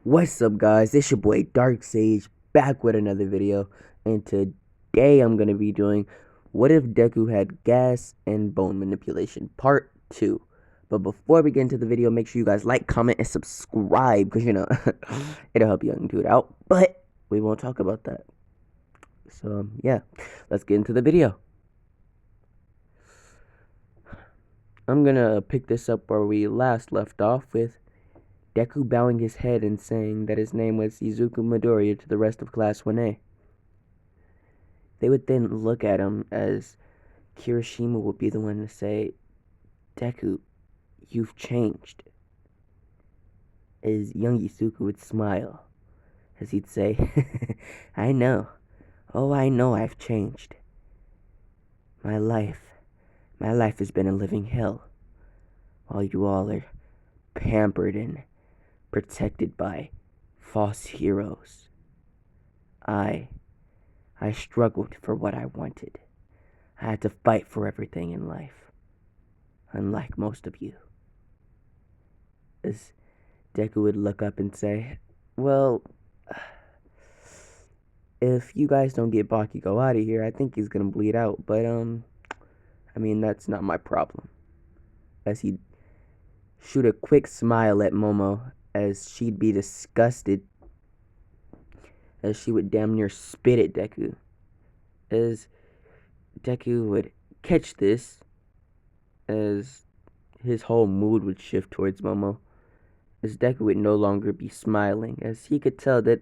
What's up, guys? It's your boy Dark Sage back with another video, and today I'm gonna be doing what if Deku had gas and bone manipulation part 2. But before we get into the video, make sure you guys like, comment, and subscribe because it'll help young dude out. But we won't talk about that. So yeah, let's get into the video. I'm gonna pick this up where we last left off with Deku bowing his head and saying that his name was Izuku Midoriya to the rest of Class 1A. They would then look at him as Kirishima would be the one to say, Deku, you've changed. As young Izuku would smile, as he'd say, I know. Oh, I know I've changed. My life has been a living hell, while you all are pampered and protected by false heroes. I struggled for what I wanted. I had to fight for everything in life, unlike most of you. As Deku would look up and say, well, if you guys don't get Bakugo out of here, I think he's gonna bleed out, but I mean, that's not my problem. As he'd shoot a quick smile at Momo, as she'd be disgusted, as she would damn near spit at Deku. As Deku would catch this, as his whole mood would shift towards Momo, as Deku would no longer be smiling, as he could tell that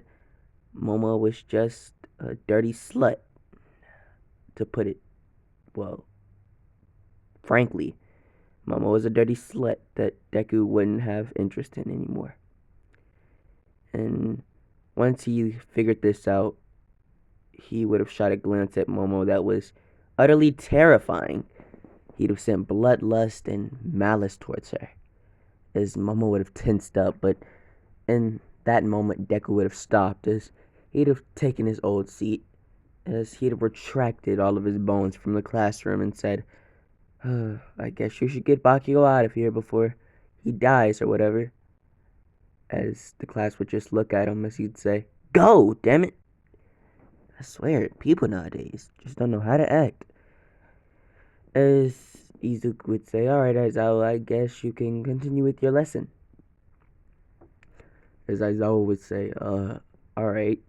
Momo was just a dirty slut, to put it, well, frankly. Momo was a dirty slut that Deku wouldn't have interest in anymore. And once he figured this out, he would have shot a glance at Momo that was utterly terrifying. He'd have sent bloodlust and malice towards her, as Momo would have tensed up, but in that moment Deku would have stopped, as he'd have taken his old seat, as he'd have retracted all of his bones from the classroom and said, I guess you should get Bakugo out of here before he dies or whatever. As the class would just look at him as he'd say, go, damn it. I swear, people nowadays just don't know how to act. As Izuku would say, alright, Aizawa, I guess you can continue with your lesson. As Aizawa would say, alright.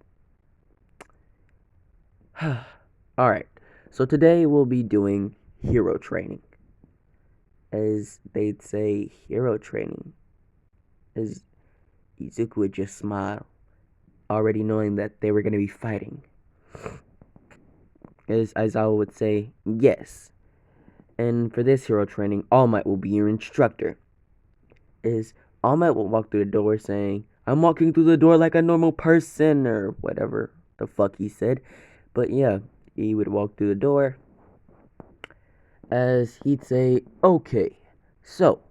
Alright, so today we'll be doing hero training. As they'd say, hero training. As Izuku would just smile, already knowing that they were going to be fighting. As Aizawa would say, yes. And for this hero training, All Might will be your instructor. As All Might will walk through the door saying, I'm walking through the door like a normal person, or whatever the fuck he said. But yeah, he would walk through the door, as he'd say, okay, so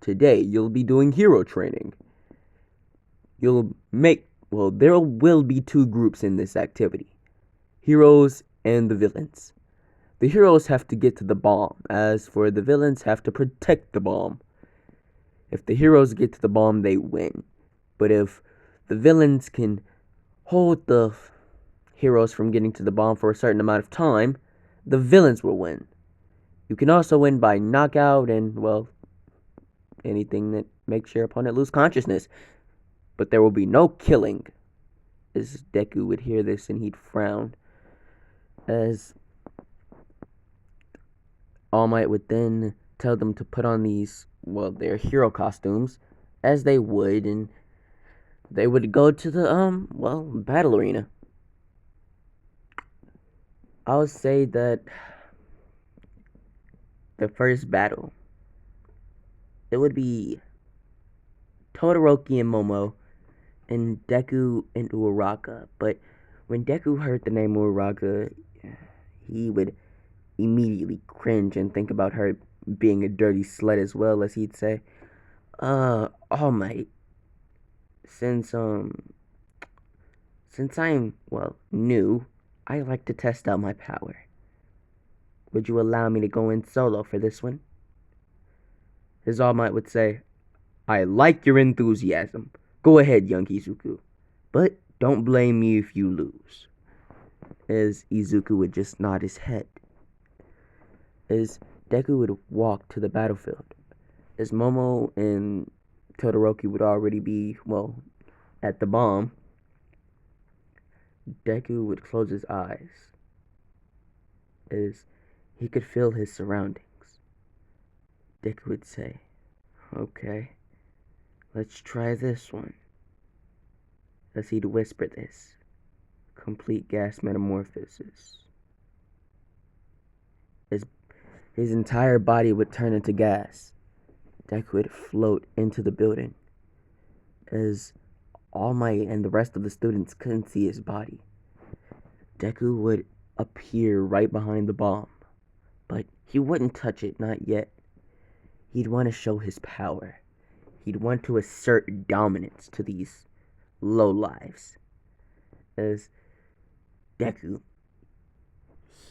today you'll be doing hero training. There will be two groups in this activity, heroes and the villains. The heroes have to get to the bomb, as for the villains have to protect the bomb. If the heroes get to the bomb, they win. But if the villains can hold the heroes from getting to the bomb for a certain amount of time, the villains will win. You can also win by knockout and, well, anything that makes your opponent lose consciousness. But there will be no killing. As Deku would hear this and he'd frown. As All Might would then tell them to put on these, well, their hero costumes, as they would, and they would go to the, battle arena. I would say that the first battle, it would be Todoroki and Momo, and Deku and Uraraka. But when Deku heard the name Uraraka, he would immediately cringe and think about her being a dirty slut as well, as he'd say, All Might, since I'm, well, new, I like to test out my power. Would you allow me to go in solo for this one? His All Might would say, I like your enthusiasm, Go ahead, young Izuku. But don't blame me if you lose. As Izuku would just nod his head. As Deku would walk to the battlefield. As Momo and Todoroki would already be, well, at the bomb, Deku would close his eyes as he could feel his surroundings. Deku would say, "Okay, let's try this one." As he'd whisper this, complete gas metamorphosis. As his entire body would turn into gas, Deku would float into the building as All Might and the rest of the students couldn't see his body. Deku would appear right behind the bomb, but he wouldn't touch it, not yet. He'd want to show his power. He'd want to assert dominance to these lowlives. As Deku,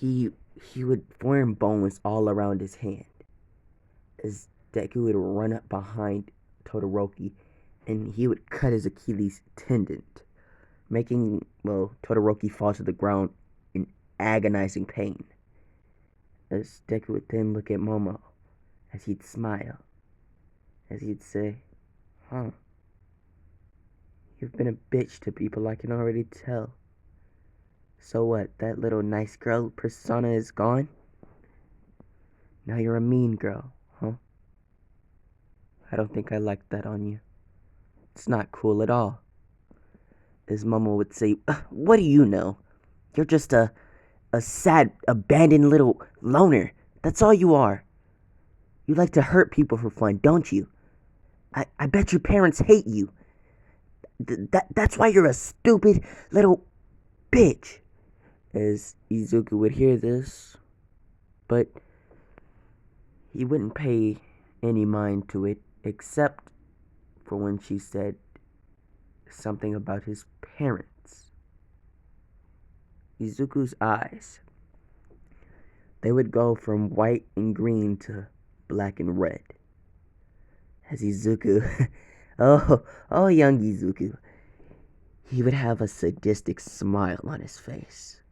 he would form bones all around his hand. As Deku would run up behind Todoroki, and he would cut his Achilles tendon, making, well, Todoroki fall to the ground in agonizing pain. As Deku would then look at Momo, as he'd smile, as he'd say, "Huh, you've been a bitch to people, I can already tell. So what, that little nice girl persona is gone? Now you're a mean girl, huh? I don't think I like that on you. It's not cool at all." As Momo would say, "What do you know? You're just a sad, abandoned little loner. That's all you are. You like to hurt people for fun, don't you? I bet your parents hate you. That's why you're a stupid little bitch." As Izuku would hear this, but he wouldn't pay any mind to it, except for when she said something about his parents. Izuku's eyes, they would go from white and green to black and red. As Izuku, young Izuku, he would have a sadistic smile on his face.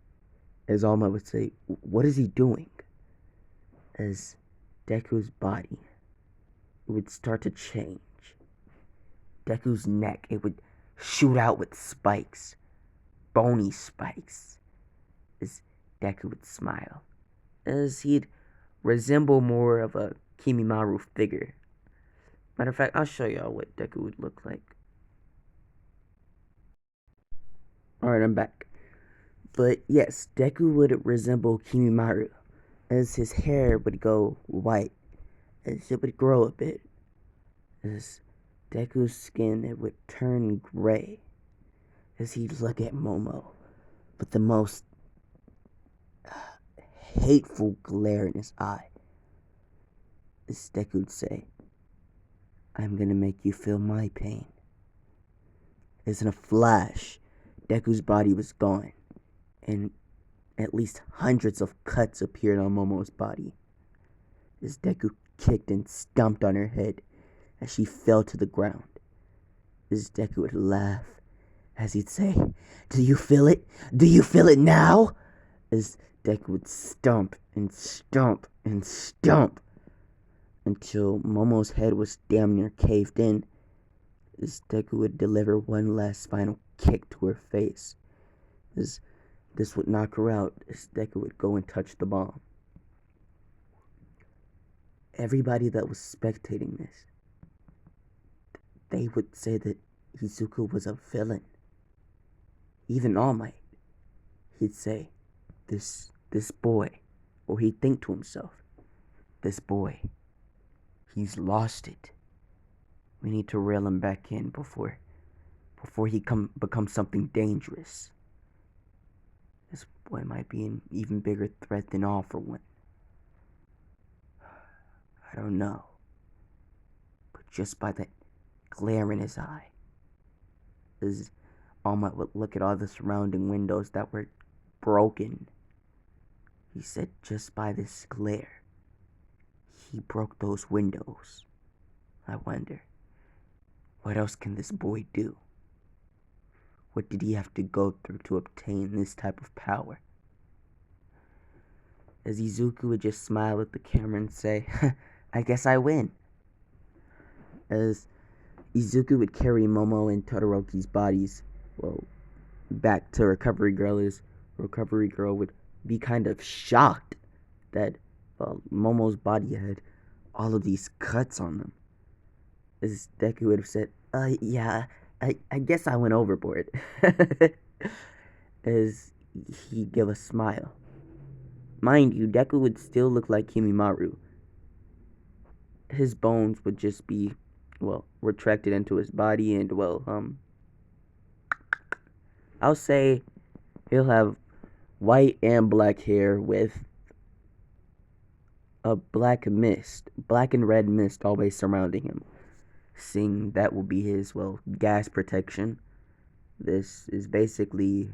As Alma would say, "What is he doing?" As Deku's body, it would start to change. Deku's neck, it would shoot out with spikes, bony spikes. As Deku would smile, as he'd resemble more of a Kimimaru figure. Matter of fact, I'll show y'all what Deku would look like. Alright, I'm back. But yes, Deku would resemble Kimimaru, as his hair would go white, as it would grow a bit, as Deku's skin, it would turn gray, as he'd look at Momo with the most hateful glare in his eye. As Deku would say, "I'm gonna make you feel my pain." As in a flash, Deku's body was gone, and at least hundreds of cuts appeared on Momo's body. As Deku kicked and stomped on her head as she fell to the ground. As Deku would laugh, as he'd say, "Do you feel it? Do you feel it now?" As Deku would stomp and stomp and stomp until Momo's head was damn near caved in. As Deku would deliver one last final kick to her face. As this would knock her out, as Deku would go and touch the bomb. Everybody that was spectating this, they would say that Izuku was a villain. Even All Might, he'd say, this boy, or he'd think to himself, "This boy, he's lost it. We need to reel him back in before he becomes something dangerous. This boy might be an even bigger threat than All for One. I don't know. But just by that glare in his eye," as All Might would look at all the surrounding windows that were broken, he said, "Just by this glare, he broke those windows. I wonder What else can this boy do? What did he have to go through to obtain this type of power? As Izuku would just smile at the camera and say, I guess I win. As Izuku would carry Momo and Todoroki's bodies, back to Recovery Girl, as Recovery Girl would be kind of shocked that Momo's body had all of these cuts on them. As Deku would have said, yeah, I guess I went overboard. As he'd give a smile. Mind you, Deku would still look like Kimimaru. His bones would just be, retracted into his body, and, I'll say he'll have white and black hair with a black and red mist always surrounding him. Seeing that will be his, gas protection. This basically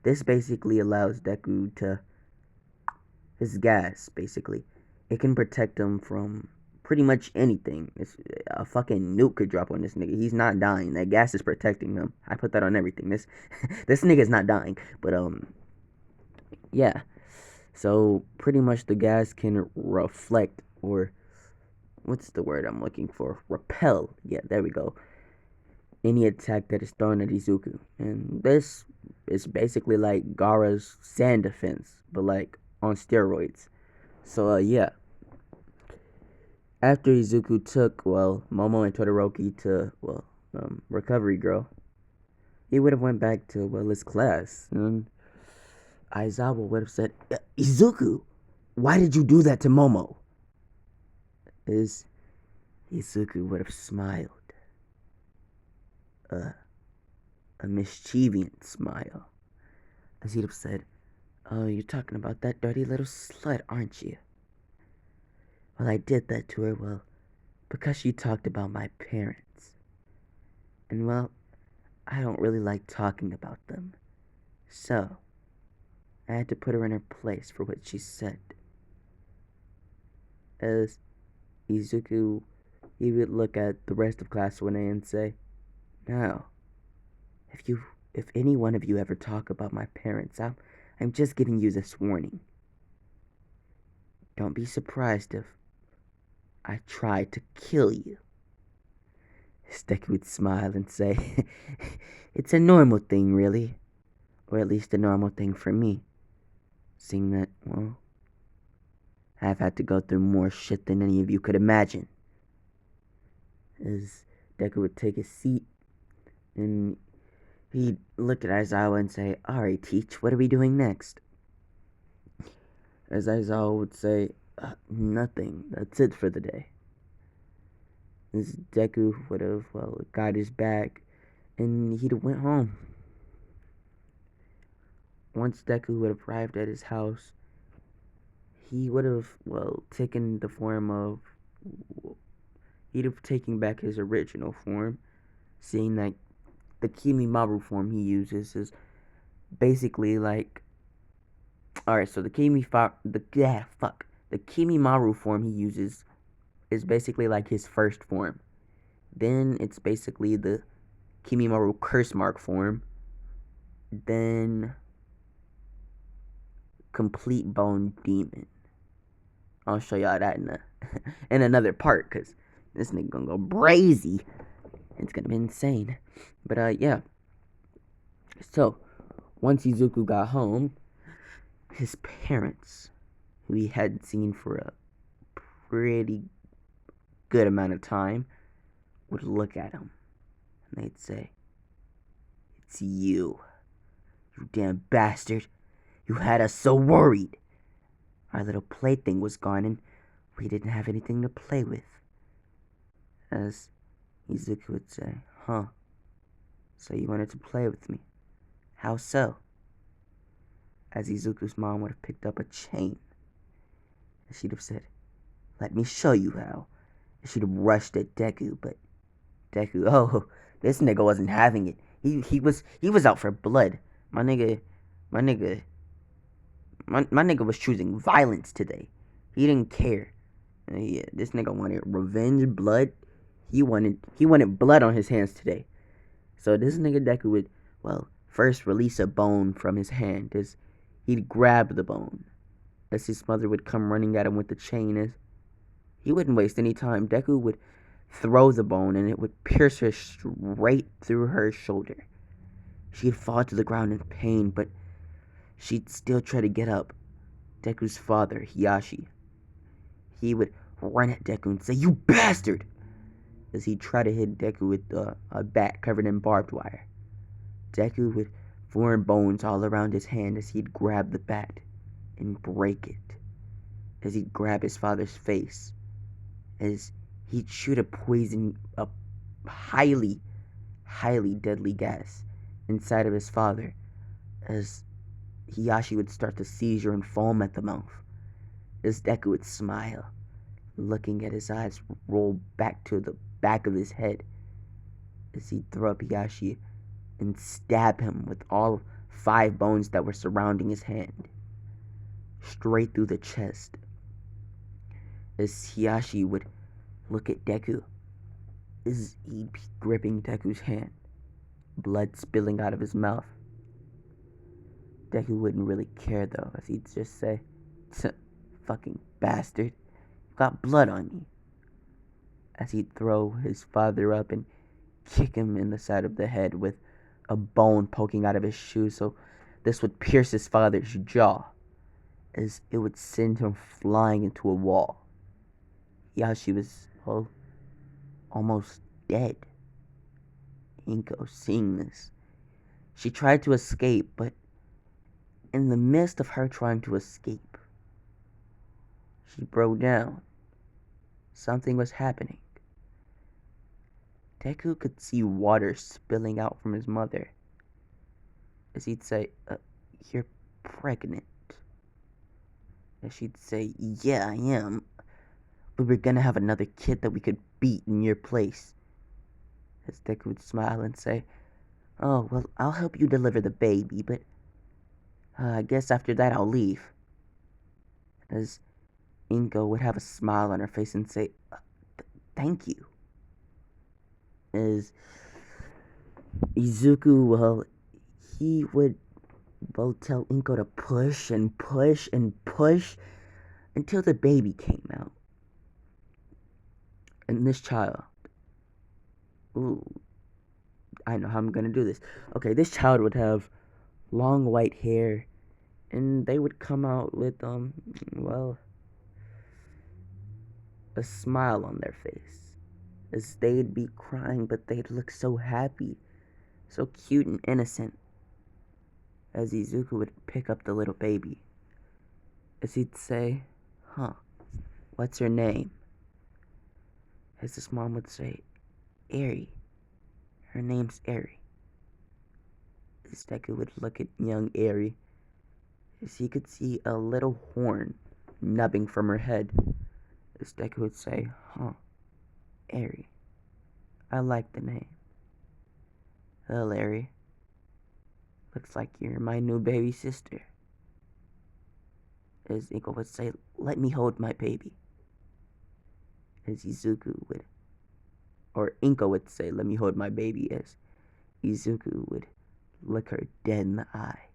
allows Deku to, his gas, basically. It can protect him from pretty much anything. A fucking nuke could drop on this nigga. He's not dying. That gas is protecting him. I put that on everything. This nigga's not dying. But, yeah. So, pretty much the gas can reflect, or, what's the word I'm looking for? Repel. Yeah, there we go. Any attack that is thrown at Izuku. And this is basically like Gaara's sand defense, but like on steroids. So, yeah. After Izuku took, Momo and Todoroki to, Recovery Girl, he would have went back to, his class. And Aizawa would have said, Izuku, why did you do that to Momo? Izuku would have smiled. A mischievous smile. As he'd have said, oh, you're talking about that dirty little slut, aren't you? Well, I did that to her, because she talked about my parents. And, I don't really like talking about them. So, I had to put her in her place for what she said. As Izuku, he would look at the rest of Class 1A and say, now, if any one of you ever talk about my parents, I'm just giving you this warning. Don't be surprised if I try to kill you. Deku would smile and say, it's a normal thing, really. Or at least a normal thing for me. Seeing that, I've had to go through more shit than any of you could imagine. As Deku would take his seat, and he'd look at Aizawa and say, alright, Teach, what are we doing next? As Aizawa would say, nothing. That's it for the day. As Deku would have, got his bag, and he'd have went home. Once Deku would have arrived at his house, he would have, taken the form of, he'd have taken back his original form, seeing that the Kimimaru form he uses is basically like, alright, so the Kimimaru form he uses is basically like his first form. Then it's basically the Kimimaru curse mark form. Then complete bone demon. I'll show y'all that in another part, because this nigga gonna go brazy. It's gonna be insane. But, yeah. So, once Izuku got home, his parents, who he hadn't seen for a pretty good amount of time, would look at him. And they'd say, it's you damn bastard. You had us so worried. Our little plaything was gone, and we didn't have anything to play with. As Izuku would say, huh? So you wanted to play with me? How so? As Izuku's mom would have picked up a chain. And she'd have said, let me show you how. And she'd have rushed at Deku, but Deku, this nigga wasn't having it. He was out for blood. My nigga was choosing violence today. He didn't care. This nigga wanted revenge, blood. He wanted blood on his hands today. So this nigga Deku would, well, first release a bone from his hand as he'd grab the bone. As his mother would come running at him with the chain, as he wouldn't waste any time. Deku would throw the bone and it would pierce her straight through her shoulder. She'd fall to the ground in pain, but she'd still try to get up. Deku's father, Hiyashi, he would run at Deku and say, "You bastard!" as he tried to hit Deku with a bat covered in barbed wire. Deku would form bones all around his hand as he'd grab the bat and break it, as he'd grab his father's face, as he'd shoot a highly, highly deadly gas inside of his father, as Hiyashi would start to seizure and foam at the mouth, as Deku would smile, looking at his eyes roll back to the back of his head, as he'd throw up Hiyashi and stab him with all 5 bones that were surrounding his hand, straight through the chest, as Hiyashi would look at Deku, as he'd be gripping Deku's hand, blood spilling out of his mouth. Deku wouldn't really care though, as he'd just say, "Fucking bastard, you got blood on you," as he'd throw his father up and kick him in the side of the head with a bone poking out of his shoe, so this would pierce his father's jaw, as it would send him flying into a wall. Hiyashi was, well, almost dead. Inko, seeing this, she tried to escape, but in the midst of her trying to escape, she broke down. Something was happening. Deku could see water spilling out from his mother, as he'd say, "You're pregnant." As she'd say, "Yeah, I am. We were gonna have another kid that we could beat in your place." As Deku would smile and say, "Oh, well, I'll help you deliver the baby, but I guess after that I'll leave." As Inko would have a smile on her face and say, "Thank you." As Izuku, well, he would, well, tell Inko to push and push and push until the baby came out. And this child, ooh, I know how I'm gonna do this. Okay, this child would have long white hair, and they would come out with, well, a smile on their face, as they'd be crying, but they'd look so happy, so cute and innocent, as Izuku would pick up the little baby, as he'd say, "What's her name?" As his mom would say, "Eri. Her name's Eri." As Deku would look at young Eri, as he could see a little horn nubbing from her head, as Deku would say, "Eri. I like the name. Well, Eri, looks like you're my new baby sister." As Inko would say, "Let me hold my baby." As Izuku would, or Inko would say, "Let me hold my baby," as Izuku would look her dead in the eye,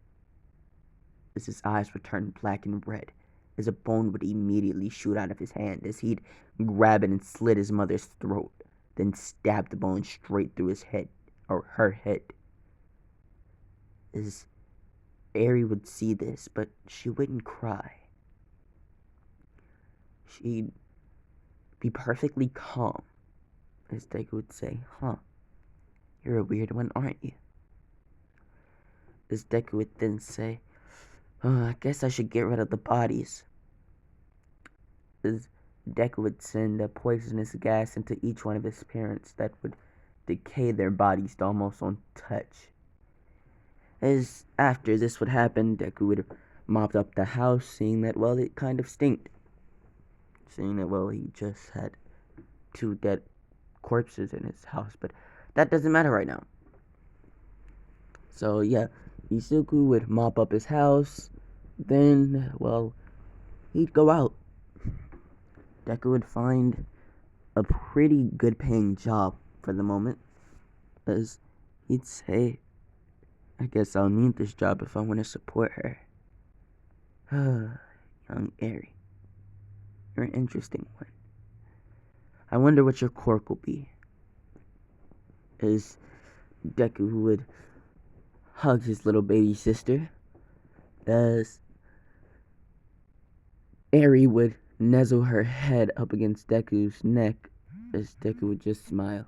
as his eyes would turn black and red, as a bone would immediately shoot out of his hand, as he'd grab it and slit his mother's throat, then stab the bone straight through his head, or her head. As Eri would see this, but she wouldn't cry. She'd be perfectly calm, as Deku would say, "You're a weird one, aren't you?" As Deku would then say, "I guess I should get rid of the bodies." As Deku would send a poisonous gas into each one of his parents that would decay their bodies to almost untouch. As after this would happen, Deku would mop up the house, seeing that, well, it kind of stinked. Seeing that, well, he just had 2 dead corpses in his house, but that doesn't matter right now. So, yeah, Izuku would mop up his house, then, well, he'd go out. Deku would find a pretty good paying job for the moment, as he'd say, I guess I'll need this job if I want to support her. Young Eri, you're an interesting one. I wonder what your quirk will be. As Deku would hug his little baby sister, as Eri would nuzzle her head up against Deku's neck, as Deku would just smile.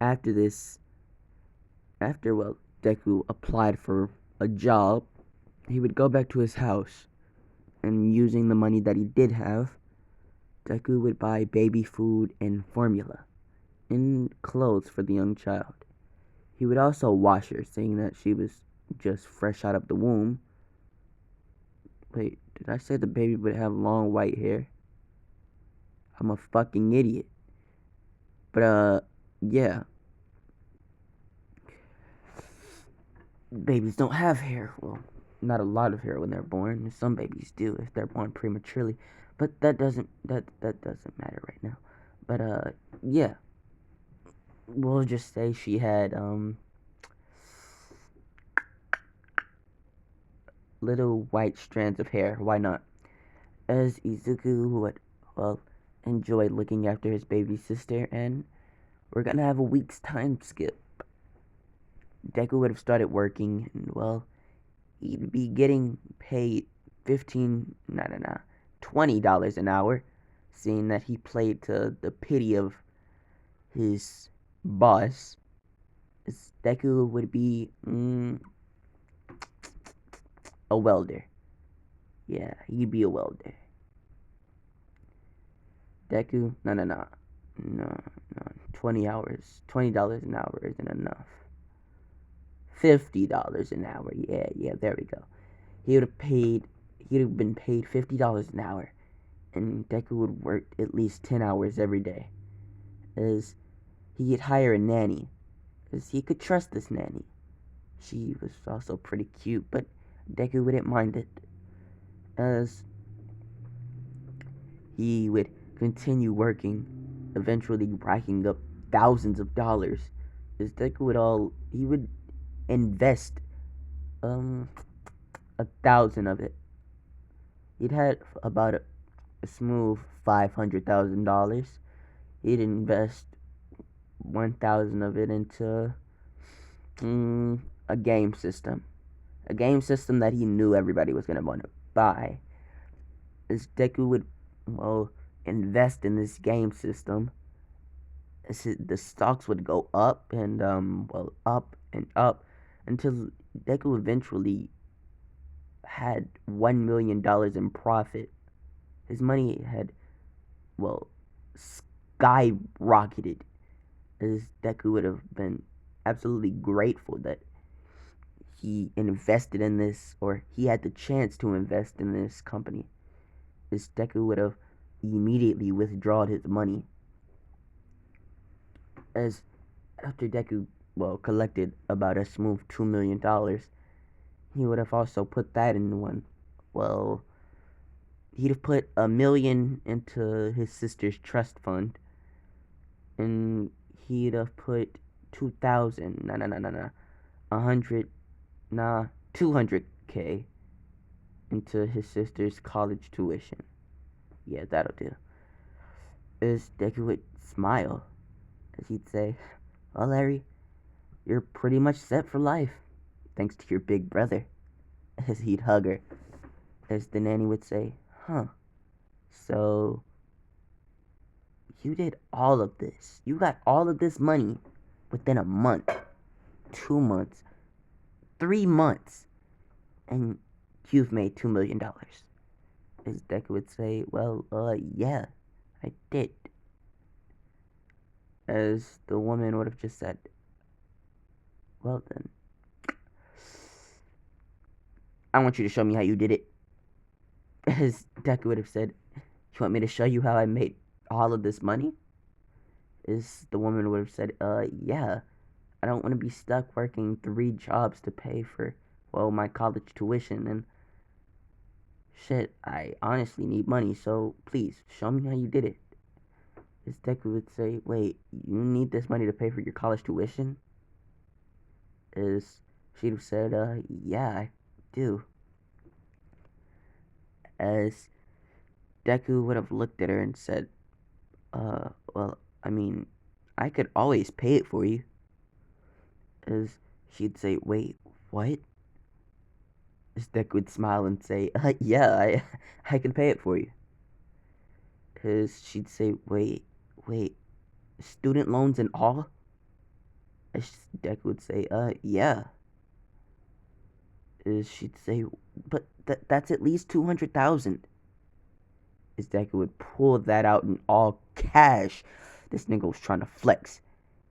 After this, Deku applied for a job, he would go back to his house, and using the money that he did have, Deku would buy baby food and formula, and clothes for the young child. He would also wash her, saying that she was just fresh out of the womb. Wait, did I say the baby would have long white hair? I'm a fucking idiot. But, yeah. Babies don't have hair. Well, not a lot of hair when they're born. Some babies do if they're born prematurely. But that doesn't matter right now. But, yeah. We'll just say she had, little white strands of hair. Why not? As Izuku would, enjoy looking after his baby sister, and we're gonna have a week's time skip. Deku would have started working, and he'd be getting paid $20 an hour, seeing that he played to the pity of his boss. Deku would be a welder. Yeah, he'd be a welder. Deku, no. 20 hours, $20 an hour isn't enough. $50 an hour. Yeah, there we go. He'd have been paid $50 an hour, and Deku would work at least 10 hours every day. As he'd hire a nanny, as he could trust this nanny. She was also pretty cute, but Deku wouldn't mind it, as he would continue working, eventually racking up thousands of dollars. As he would invest 1,000 of it. He'd had about a smooth $500,000. He'd invest 1,000 of it into a game system. A game system that he knew everybody was gonna want to buy. As Deku would invest in this game system, the stocks would go up and up and up until Deku eventually had $1 million in profit. His money had skyrocketed, as Deku would have been absolutely grateful that he invested in this, or he had the chance to invest in this company. As Deku would have immediately withdrawn his money, as after Deku collected about a smooth $2 million, he would have also put that in one. He'd have put $1 million into his sister's trust fund, and he'd have put 2,000, no, 200K into his sister's college tuition. Yeah, that'll do. As Deku would smile, as he'd say, "Well, Larry, you're pretty much set for life, thanks to your big brother." As he'd hug her, as the nanny would say, "Huh, so you did all of this. You got all of this money within a month, 2 months, 3 months, and you've made $2 million." As Deku would say, yeah, I did. As the woman would have just said, "Well then, I want you to show me how you did it." As Deku would have said, "You want me to show you how I made all of this money?" As the woman would have said, yeah, I don't want to be stuck working 3 jobs to pay for, my college tuition, and shit, I honestly need money, so please, show me how you did it." As Deku would say, wait, you need this money to pay for your college tuition? As she'd have said, yeah, I do. As Deku would have looked at her and said, well, I mean, I could always pay it for you. As she'd say, wait, what? As Deku would smile and say, yeah, I can pay it for you. As she'd say, wait, student loans and all? As Deku would say, yeah. As she'd say, but that's at least 200,000. As Deku would pull that out in all cash. This nigga was trying to flex.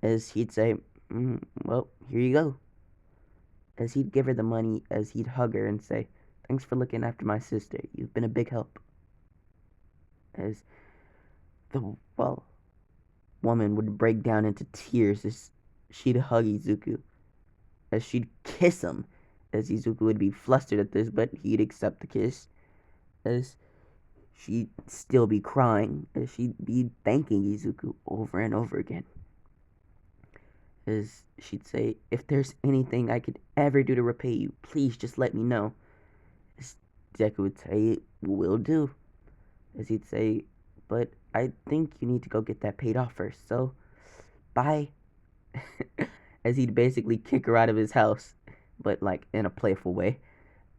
As he'd say, well, here you go. As he'd give her the money, as he'd hug her and say, thanks for looking after my sister. You've been a big help. As the, well, woman would break down into tears as she'd hug Izuku. As she'd kiss him. As Izuku would be flustered at this, but he'd accept the kiss. As she'd still be crying, as she'd be thanking Izuku over and over again. As she'd say, if there's anything I could ever do to repay you, please just let me know. As Deku would say, will do. As he'd say, but I think you need to go get that paid off first, so bye. As he'd basically kick her out of his house, but like in a playful way.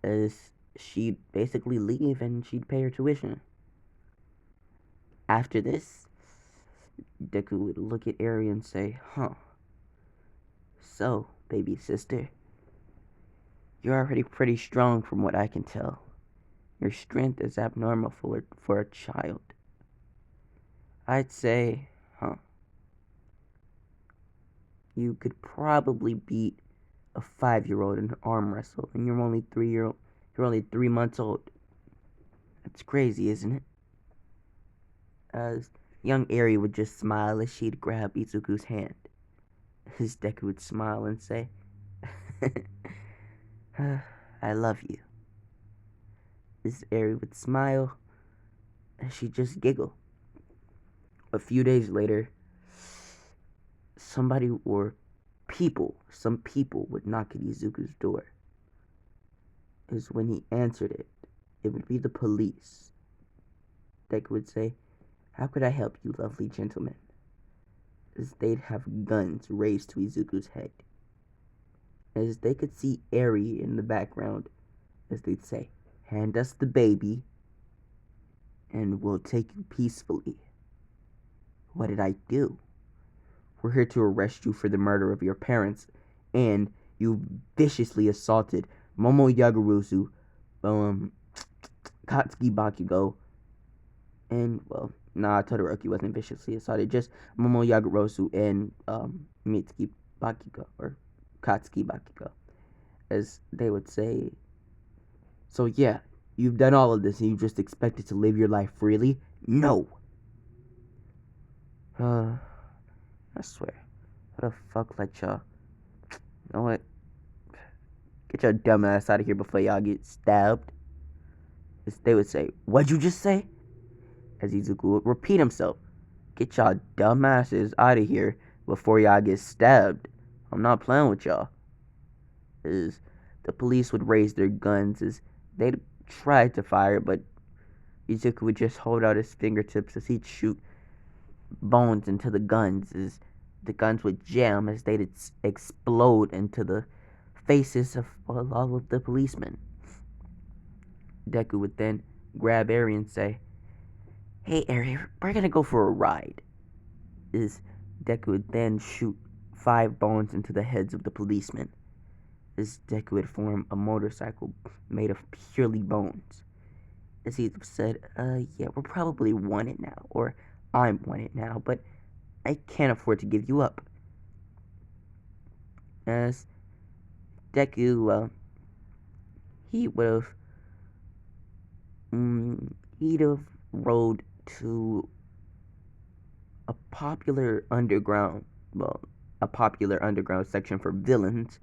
As she'd basically leave and she'd pay her tuition. After this, Deku would look at Eri and say, so, baby sister, you're already pretty strong from what I can tell. Your strength is abnormal for a child. I'd say, you could probably beat a 5-year-old in an arm wrestle, and you're only 3 months old. That's crazy, isn't it? As young Eri would just smile as she'd grab Izuku's hand. His Deku would smile and say, I love you. As Eri would smile and she'd just giggle. A few days later, some people would knock at Izuku's door. As when he answered it, it would be the police. Deku would say, how could I help you, lovely gentlemen? As they'd have guns raised to Izuku's head. As they could see Eri in the background, as they'd say, hand us the baby, and we'll take you peacefully. What did I do? We're here to arrest you for the murder of your parents, and you viciously assaulted Momo Yagaruzu, Katsuki Bakugo, and, well, Todoroki wasn't viciously assaulted, just Momo Yagaruzu and Mitsuki Bakugo, or Katsuki Bakugo, as they would say. So yeah, you've done all of this and you just expected to live your life freely? No! I swear, what the fuck let y'all... You know what? Get your dumb ass out of here before y'all get stabbed. As they would say, what'd you just say? As Izuku would repeat himself, get y'all dumb asses out of here before y'all get stabbed. I'm not playing with y'all. As the police would raise their guns as they'd try to fire, but Izuku would just hold out his fingertips as he'd shoot bones into the guns, as the guns would jam as they'd explode into the faces of all of the policemen. Deku would then grab Eri and say, hey Eri, we're gonna go for a ride. As Deku would then shoot 5 bones into the heads of the policemen. As Deku would form a motorcycle made of purely bones. As he said, yeah, we're probably wanted now, or I'm wanted now, but I can't afford to give you up. As Deku, he'd have rode to a popular underground section for villains.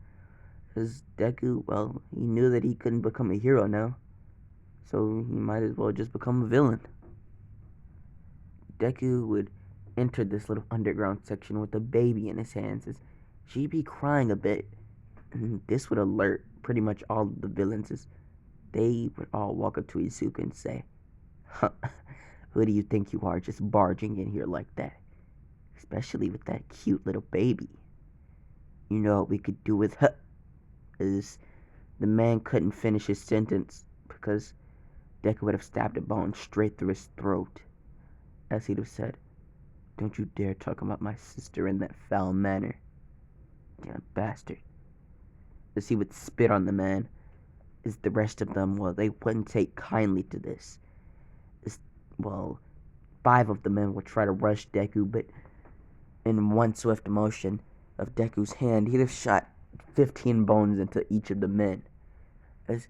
As Deku, he knew that he couldn't become a hero now, so he might as well just become a villain. Deku would entered this little underground section with a baby in his hands. As she'd be crying a bit, and this would alert pretty much all of the villains. As they would all walk up to Izuku and say, "Huh, who do you think you are, just barging in here like that? Especially with that cute little baby. You know what we could do with her." As the man couldn't finish his sentence because Deku would have stabbed a bone straight through his throat, as he'd have said, "Don't you dare talk about my sister in that foul manner, damn bastard." As he would spit on the man, as the rest of them, well, they wouldn't take kindly to this. As, well, 5 of the men would try to rush Deku, but in one swift motion of Deku's hand, he'd have shot 15 bones into each of the men, as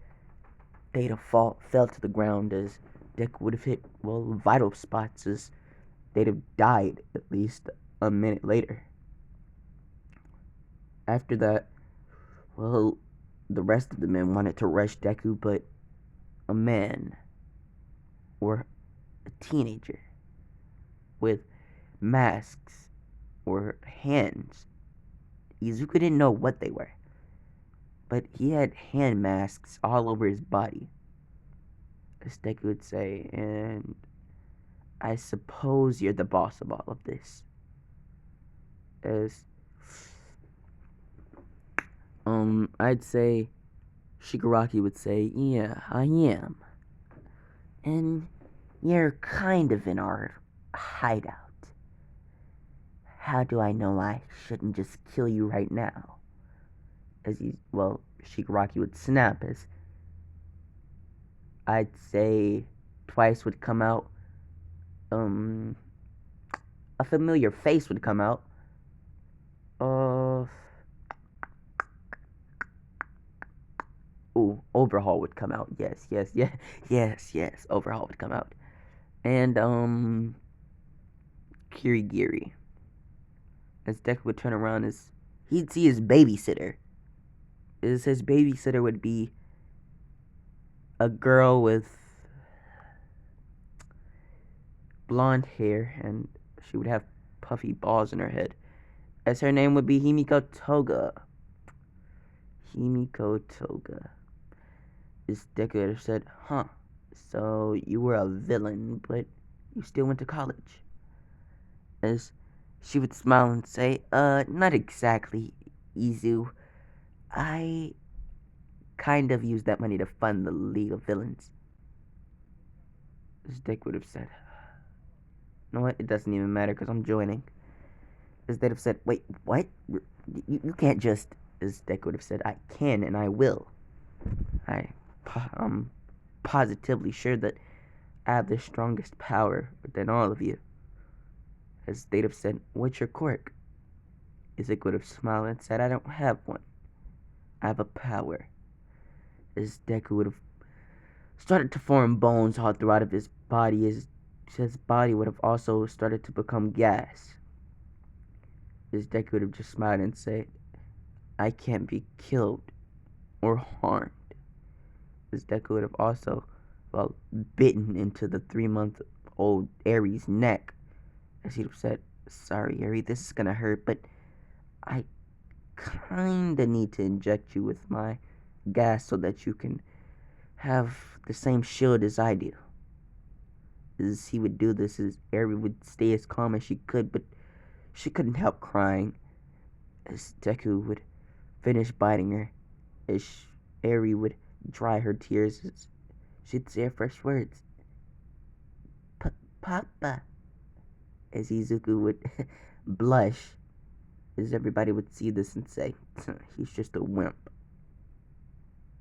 they'd have fell to the ground, as Deku would have hit, well, vital spots, as they'd have died at least a minute later. After that, well, the rest of the men wanted to rush Deku, but a man, or a teenager, with masks or hands. Izuku didn't know what they were, but he had hand masks all over his body. As Deku would say, "And I suppose you're the boss of all of this." As I'd say Shigaraki would say, "Yeah, I am. And you're kind of in our hideout. How do I know I shouldn't just kill you right now?" As Shigaraki would snap, as I'd say twice would come out. A familiar face would come out. Overhaul would come out. Yes. Overhaul would come out. And, Kirigiri. As Deku would turn around, as he'd see his babysitter. As his babysitter would be a girl with blonde hair, and she would have puffy balls in her head. As her name would be Himiko Toga. This Deku said, "Huh, so you were a villain, but you still went to college." As she would smile and say, "Not exactly, Izu. I kind of used that money to fund the League of Villains." As Deku would have said, "You know what, it doesn't even matter because I'm joining." As they'd have said, "Wait, what? You can't just..." As Deku would have said, "I can and I will. I'm positively sure that I have the strongest power than all of you." As they'd have said, "What's your quirk?" Izuku would have smiled and said, "I don't have one. I have a power." As Deku would have started to form bones all throughout of his body, his body would have also started to become gas. As Deku would have just smiled and said, "I can't be killed or harmed." As Deku would have also, bitten into the 3-month-old Aries' neck. As he'd have said, "Sorry, Aries, this is gonna hurt, but I kinda need to inject you with my gas so that you can have the same shield as I do." As he would do this, as Aries would stay as calm as she could, but she couldn't help crying. As Deku would finish biting her, as Aries would dry her tears, as she'd say her first words, "Papa." As Izuku would blush, as everybody would see this and say, "He's just a wimp."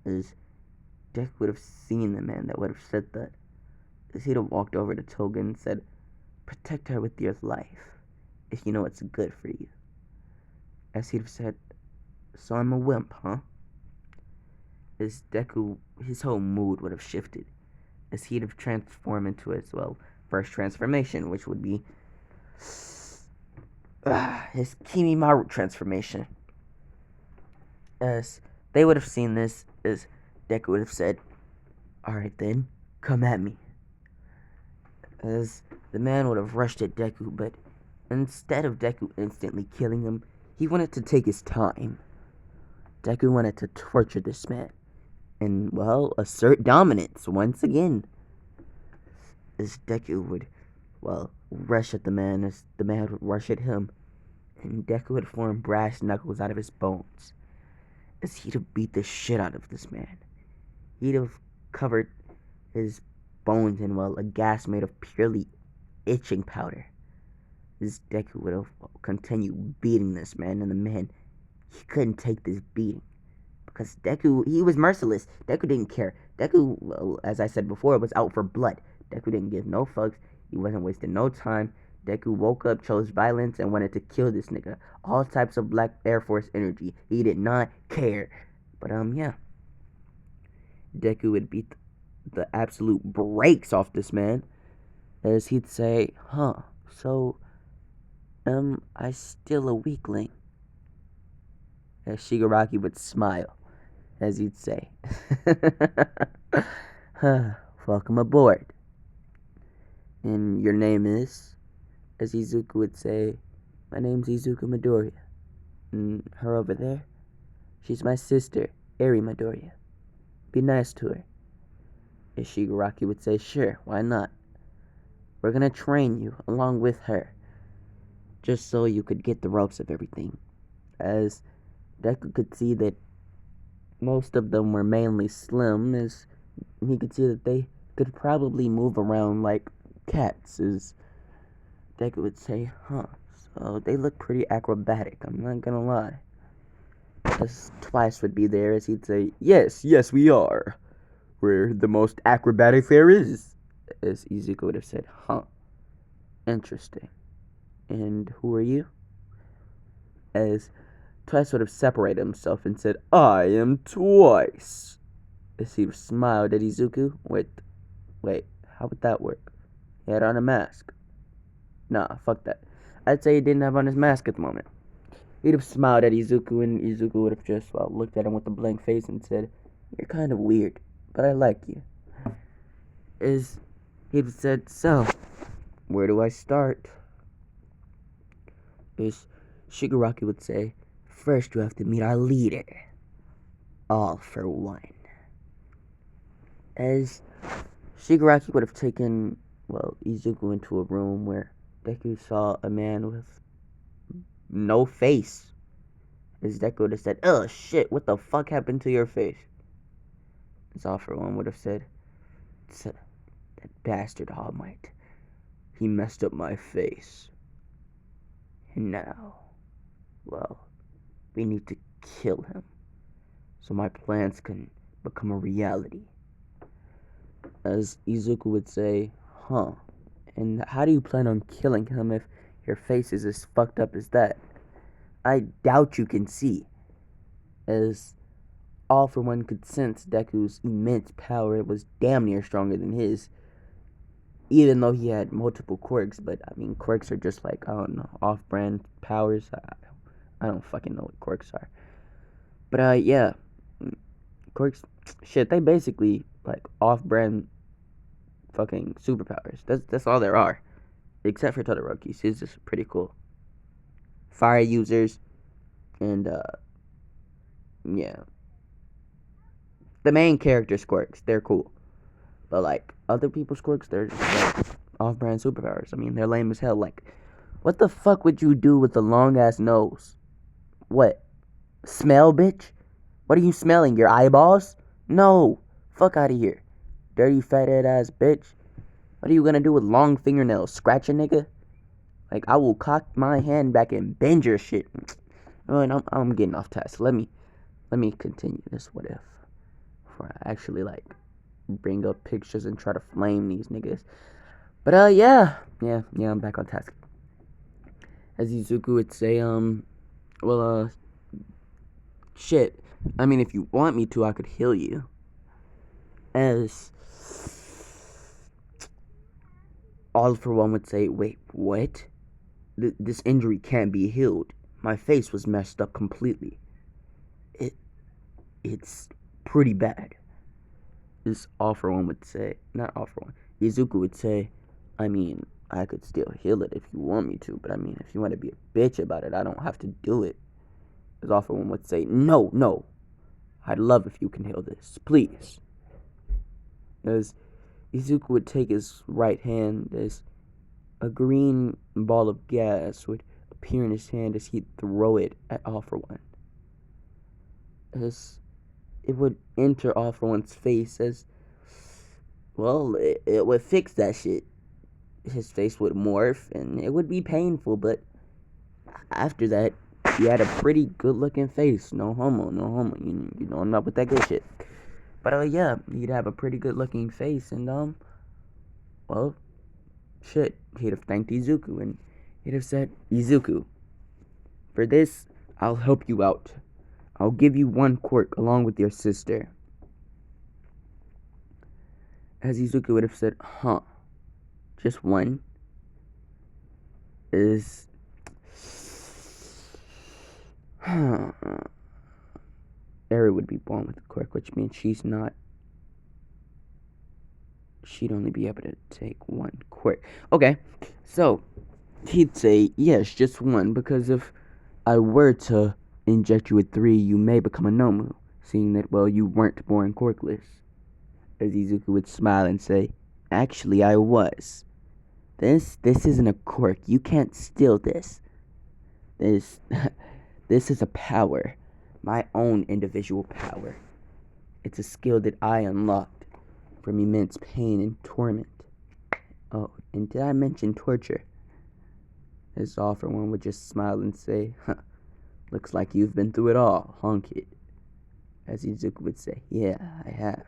As Deku would have seen the man that would have said that, as he'd have walked over to Toga and said, "Protect her with your life, if you know it's good for you." As he'd have said, "So I'm a wimp, huh?" As Deku, his whole mood would have shifted, as he'd have transformed into his, first transformation, which would be his Kimimaru transformation. As they would have seen this, as Deku would have said, "Alright then, come at me." As the man would have rushed at Deku, but Instead of Deku instantly killing him, he wanted to take his time. Deku wanted to torture this man and, well, assert dominance once again. As Deku would, well, rush at the man as the man would rush at him, and Deku would form brass knuckles out of his bones as he'd have beat the shit out of this man. He'd have covered his bones in, well, a gas made of purely itching powder. As Deku would have continued beating this man, and the man, he couldn't take this beating. Because Deku, he was merciless. Deku didn't care. Deku, well, as I said before, was out for blood. Deku didn't give no fucks. He wasn't wasting no time. Deku woke up, chose violence, and wanted to kill this nigga. All types of Black Air Force energy. He did not care. But, yeah. Deku would beat the absolute brakes off this man. As he'd say, so, am I still a weakling? As Shigaraki would smile, as he'd say, welcome aboard. And your name is? As Izuku would say, my name's Izuku Midoriya. And her over there? She's my sister, Eri Midoriya. Be nice to her. As Shigaraki would say, sure, why not? We're gonna train you along with her, just so you could get the ropes of everything. As Deku could see that most of them were mainly slim, as he could see that they could probably move around like cats, as Deku would say, so they look pretty acrobatic, I'm not gonna lie. As Twice would be there, as he'd say, yes, we are. We're the most acrobatic there is. As Izuku would have said, interesting. And who are you? As Twice would have separated himself and said, I am Twice. As he smiled at Izuku. Wait, how would that work? He had on a mask. Nah, fuck that. I'd say he didn't have on his mask at the moment. He'd have smiled at Izuku, and Izuku would have just, well, looked at him with a blank face and said, you're kind of weird, but I like you. As he'd have said, so, where do I start? As Shigaraki would say, first you have to meet our leader. All for one. As Shigaraki would have taken, well, Izuku into a room where Deku saw a man with no face. As Deku would have said, oh shit, what the fuck happened to your face? As All for One would have said, that bastard All Might. He messed up my face. And now, well, we need to kill him, so my plans can become a reality. As Izuku would say, and how do you plan on killing him if your face is as fucked up as that? I doubt you can see. As All for One could sense Deku's immense power, it was damn near stronger than his, even though he had multiple quirks. But I mean, quirks are just like, I don't know, off-brand powers. I don't fucking know what quirks are. But yeah, quirks, shit, they basically like off-brand fucking superpowers. That's all there are, except for Todoroki's. He's just pretty cool. Fire users, and yeah, the main character's quirks, they're cool. But like other people's quirks, they're just like off-brand superpowers. I mean, they're lame as hell. Like, what the fuck would you do with a long ass nose? What? Smell, bitch? What are you smelling? Your eyeballs? No. Fuck out of here. Dirty fat head ass bitch. What are you gonna do with long fingernails? Scratch a nigga? Like, I will cock my hand back and bend your shit. Alright, I'm getting off task. Let me continue this what if. Before I actually like bring up pictures and try to flame these niggas. But yeah, I'm back on task. As Izuku would say, shit. I mean, if you want me to, I could heal you. As All for One would say, wait, what? This injury can't be healed. My face was messed up completely. It's pretty bad. This All for One would say, not All for One, Izuku would say, I mean, I could still heal it if you want me to, but I mean, if you want to be a bitch about it, I don't have to do it. As All For One would say, no, no. I'd love if you can heal this, please. As Izuku would take his right hand, as a green ball of gas would appear in his hand as he'd throw it at All For One. As it would enter All For One's face, as well, it would fix that shit. His face would morph, and it would be painful, but after that, he had a pretty good looking face. No homo, no homo. You know I'm not with that good shit. But yeah, he'd have a pretty good looking face, and well, shit, he'd have thanked Izuku, and he'd have said, Izuku, for this, I'll help you out. I'll give you one quirk along with your sister. As Izuku would have said, huh, just one? Is Eri would be born with a quirk, which means she'd only be able to take one quirk. Okay, so he'd say, yes, just one, because if I were to inject you with 3, you may become a Nomu, seeing that, well, you weren't born quirkless. As Izuku would smile and say, actually, I was. This isn't a quirk. You can't steal this. This is a power. My own individual power. It's a skill that I unlocked from immense pain and torment. Oh, and did I mention torture? As All For One would just smile and say, huh, looks like you've been through it all, huh, kid? As Izuku would say, yeah, I have.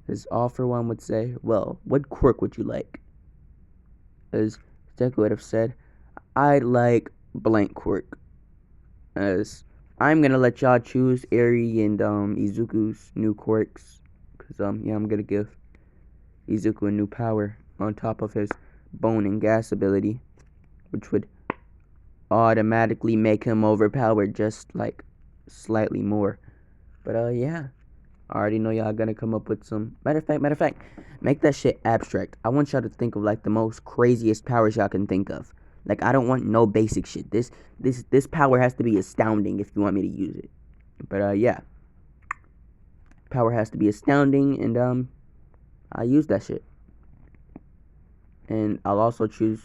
As All For One would say, well, what quirk would you like? As Deku would have said, I'd like blank quirk. As I'm gonna let y'all choose Eri and Izuku's new quirks. Cause yeah, I'm gonna give Izuku a new power on top of his bone and gas ability, which would automatically make him overpowered just like slightly more. But yeah. I already know y'all gonna come up with some matter of fact, make that shit abstract. I want y'all to think of like the most craziest powers y'all can think of. Like I don't want no basic shit. This power has to be astounding if you want me to use it. But yeah. Power has to be astounding, and I use that shit. And I'll also choose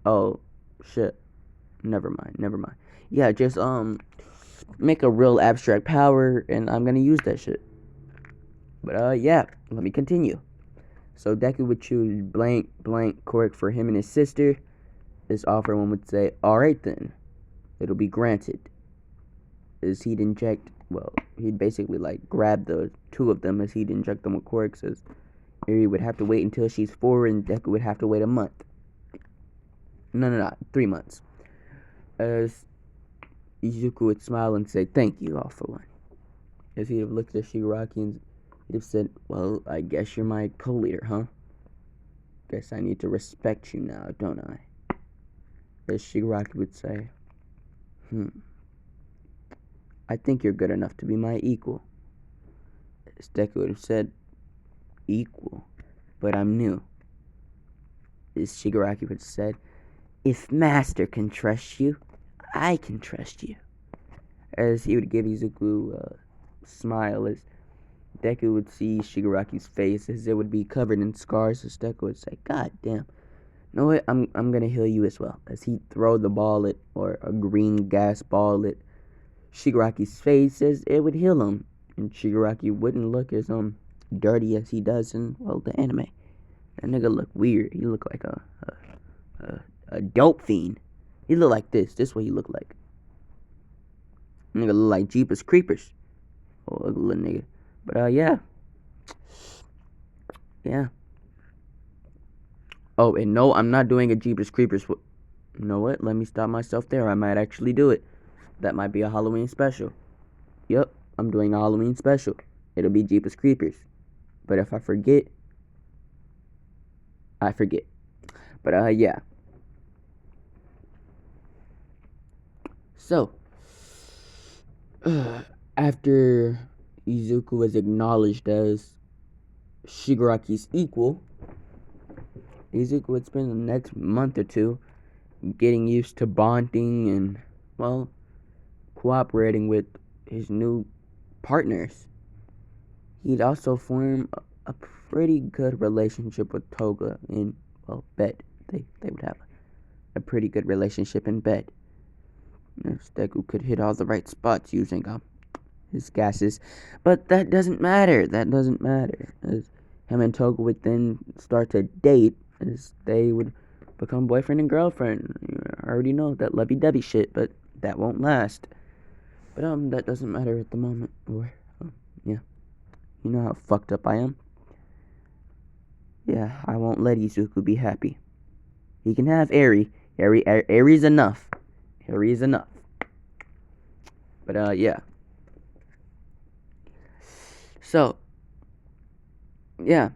oh shit. Never mind. Yeah, just make a real abstract power, and I'm gonna use that shit. But yeah, let me continue. So Deku would choose blank quirk for him and his sister. This All For One would say, alright then, it'll be granted. As he'd inject, well, he'd basically like grab the 2 of them as he'd inject them with quirks, as Eri would have to wait until she's 4 and Deku would have to wait a month. No, 3 months. As Izuku would smile and say, thank you, All For One. As he'd have looked at Shigaraki and he'd have said, well, I guess you're my co-leader, huh? Guess I need to respect you now, don't I? As Shigaraki would say, I think you're good enough to be my equal. As Deku would have said, equal, but I'm new. As Shigaraki would have said, if Master can trust you, I can trust you. As he would give Izuku a smile, as Deku would see Shigaraki's face as it would be covered in scars, as Deku would say, God damn. You know what? I'm gonna heal you as well. As he'd throw the ball at, or a green gas ball at Shigaraki's face, as it would heal him. And Shigaraki wouldn't look as dirty as he does in, well, the anime. That nigga look weird. He look like a dope fiend. He look like this. This is what he look like. Nigga look like Jeepers Creepers. Oh, ugly little nigga. But yeah. Yeah. Oh, and no, I'm not doing a Jeepers Creepers. You know what? Let me stop myself there. I might actually do it. That might be a Halloween special. Yep, I'm doing a Halloween special. It'll be Jeepers Creepers. But if I forget, I forget. But yeah. So, after Izuku was acknowledged as Shigaraki's equal, Izuku would spend the next month or two getting used to bonding and, well, cooperating with his new partners. He'd also form a pretty good relationship with Toga in, well, bed. They would have a pretty good relationship in bed. Deku could hit all the right spots using his gases, but that doesn't matter. As him and Toga would then start to date, as they would become boyfriend and girlfriend. I already know that lovey-dovey shit, but that won't last. But that doesn't matter at the moment. Or yeah, you know how fucked up I am. Yeah, I won't let Izuku be happy. He can have Eri. Eri's enough. Eri is enough. But yeah. So yeah,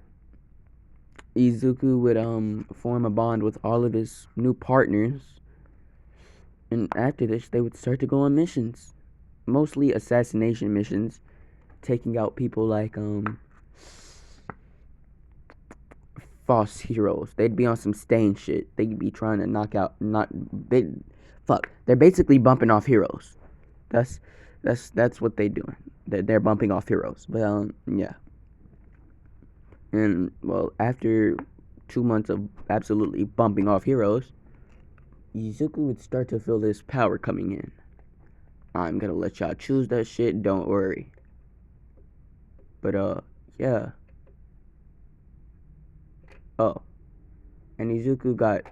Izuku would form a bond with all of his new partners, and after this, they would start to go on missions, mostly assassination missions, taking out people like false heroes. They'd be on some stain shit. They'd be trying to knock out they're basically bumping off heroes. That's what they doing. They're bumping off heroes. But yeah. And well, after 2 months of absolutely bumping off heroes, Izuku would start to feel this power coming in. I'm gonna let y'all choose that shit, don't worry. But yeah. Oh. And Izuku got,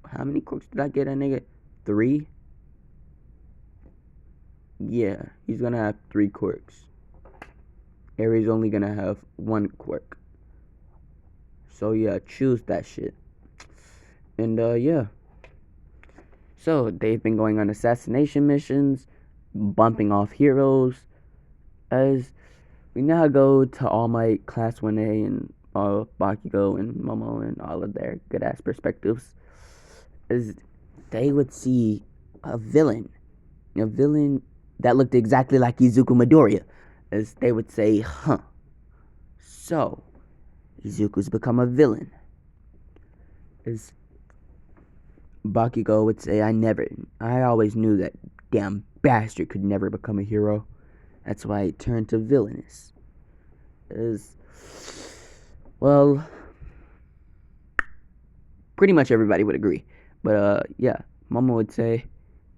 how many quirks did I get, that nigga? 3? Yeah, he's gonna have 3 quirks. Aries only gonna have 1 quirk. So yeah, choose that shit. And yeah. So they've been going on assassination missions, bumping off heroes, as we now go to All Might, Class 1A, and Bakugo and Momo and all of their good ass perspectives, as they would see a villain that looked exactly like Izuku Midoriya, as they would say, huh, so Izuku's become a villain. As Bakugo would say, I always knew that damn bastard could never become a hero. That's why he turned to Villainous. Well, pretty much everybody would agree. But yeah, Momo would say,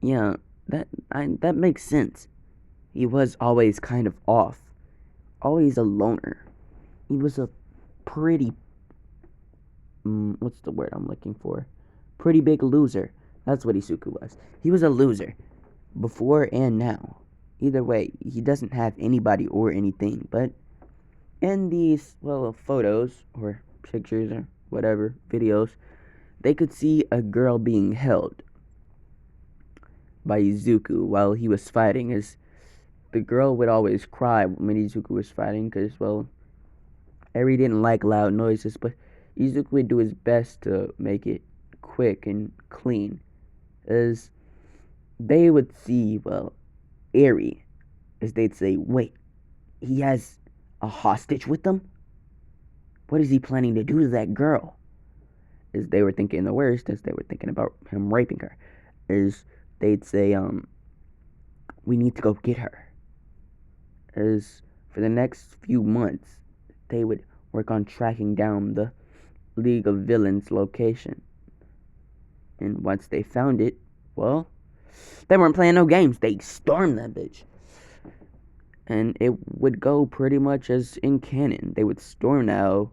yeah, that makes sense. He was always kind of off, always a loner. He was a pretty, what's the word I'm looking for? Pretty big loser. That's what Izuku was. He was a loser, before and now. Either way, he doesn't have anybody or anything. But in these, well, photos or pictures or whatever, videos, they could see a girl being held by Izuku while he was fighting. As the girl would always cry when Izuku was fighting, because, well, Eri didn't like loud noises, but Izuku would do his best to make it quick and clean. As they would see, well, Eri, as they'd say, wait, he has a hostage with them? What is he planning to do to that girl? As they were thinking the worst, as they were thinking about him raping her, is they'd say, we need to go get her. As for the next few months, they would work on tracking down the League of Villains location. And once they found it, well, they weren't playing no games. They stormed that bitch. And it would go pretty much as in canon. They would storm now.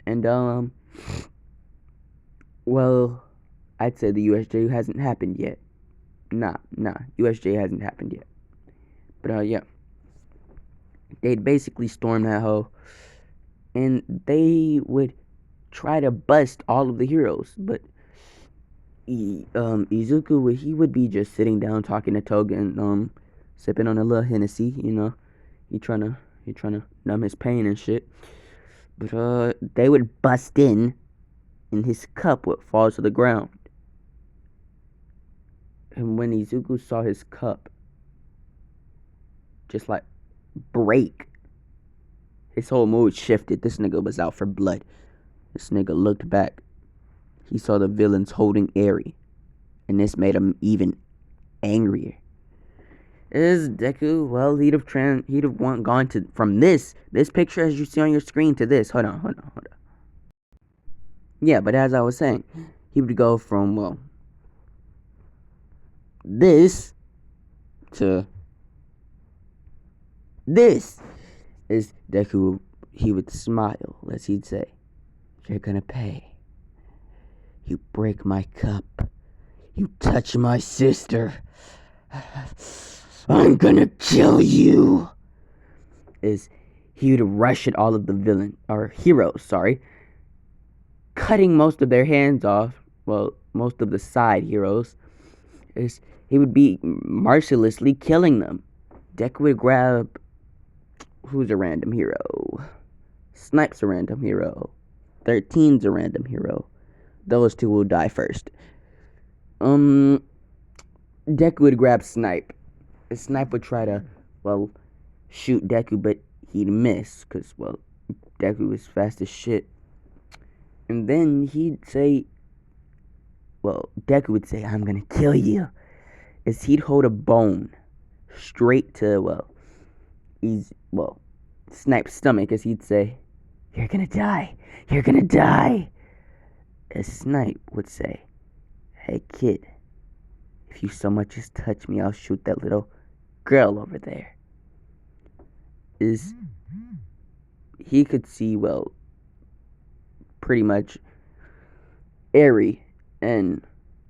And, well, I'd say the USJ hasn't happened yet. Nah, USJ hasn't happened yet. But, yeah. They'd basically storm that hoe. And they would try to bust all of the heroes. But Izuku, he would be just sitting down talking to Toga and sipping on a little Hennessy, you know. He trying to numb his pain and shit. But they would bust in, and his cup would fall to the ground. And when Izuku saw his cup just like break, His whole mood shifted. This nigga was out for blood. This nigga looked back. He saw the villains holding Eri, and this made him even angrier. Is Deku? Well, he'd have gone to from this picture as you see on your screen to this. Hold on. Yeah, but as I was saying, he would go from this to this. Is Deku? He would smile as he'd say, "You're gonna pay. You break my cup. You touch my sister. I'm gonna kill you." Is he would rush at all of the heroes, cutting most of their hands off. Well, most of the side heroes. Is he would be mercilessly killing them. Deku would grab, who's a random hero? Snipe's a random hero. 13's a random hero. Those two will die first. Deku would grab Snipe. Snipe would try to, shoot Deku, but he'd miss, because, Deku was fast as shit. And then Deku would say, "I'm gonna kill you." As he'd hold a bone straight to, Snipe's stomach, as he'd say, "You're gonna die. You're gonna die." As Snipe would say, "Hey kid, if you so much as touch me, I'll shoot that little girl over there." He could see, pretty much Eri and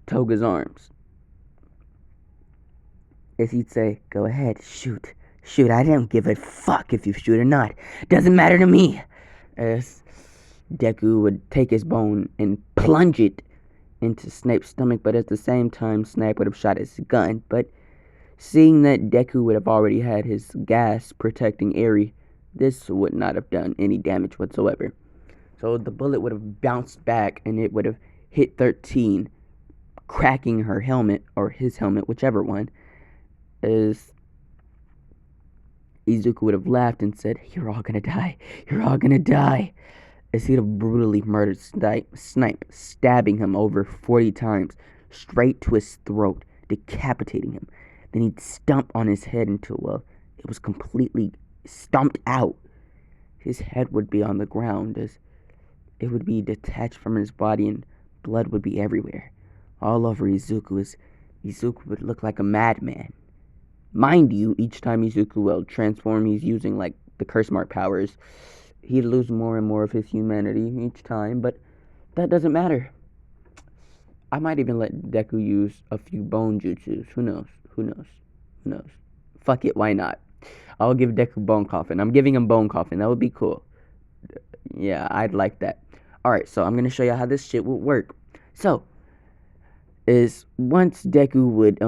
Toga's arms. As he'd say, "Go ahead, shoot. I don't give a fuck if you shoot or not. Doesn't matter to me." As Deku would take his bone and plunge it into Snape's stomach, but at the same time, Snape would have shot his gun. But seeing that Deku would have already had his gas protecting Eri, this would not have done any damage whatsoever. So the bullet would have bounced back and it would have hit 13, cracking her helmet, or his helmet, whichever one, as Izuku would have laughed and said, "You're all gonna die. You're all gonna die." As he'd have brutally murdered Snipe, stabbing him over 40 times, straight to his throat, decapitating him. Then he'd stomp on his head until, it was completely stomped out. His head would be on the ground, as it would be detached from his body, and blood would be everywhere, all over Izuku, as Izuku would look like a madman. Mind you, each time Izuku will transform, he's using, the curse mark powers. He'd lose more and more of his humanity each time, but that doesn't matter. I might even let Deku use a few bone jutsus. Who knows? Fuck it, why not? I'll give Deku Bone Coffin. I'm giving him Bone Coffin. That would be cool. Yeah, I'd like that. Alright, so I'm going to show you how this shit would work. So, is once Deku would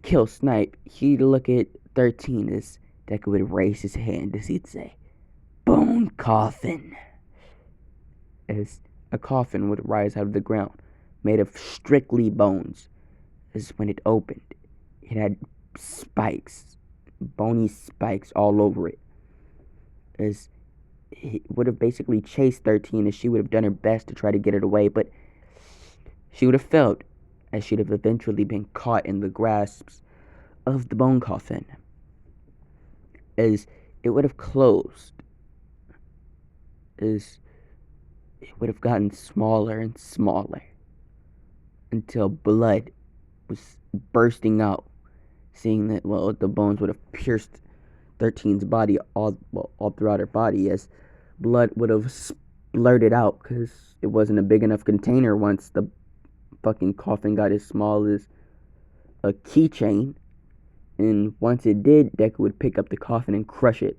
kill Snipe, he'd look at 13 as Deku would raise his hand as he'd say, "Bone Coffin." As a coffin would rise out of the ground, made of strictly bones. As when it opened, it had spikes, bony spikes all over it. As it would have basically chased 13, as she would have done her best to try to get it away, but she would have failed, as she'd have eventually been caught in the grasps of the bone coffin. As it would have closed, as it would have gotten smaller and smaller until blood was bursting out, seeing that, the bones would have pierced 13's body all throughout her body, as blood would have splurted out, because it wasn't a big enough container once the fucking coffin got as small as a keychain. And once it did, Deku would pick up the coffin and crush it.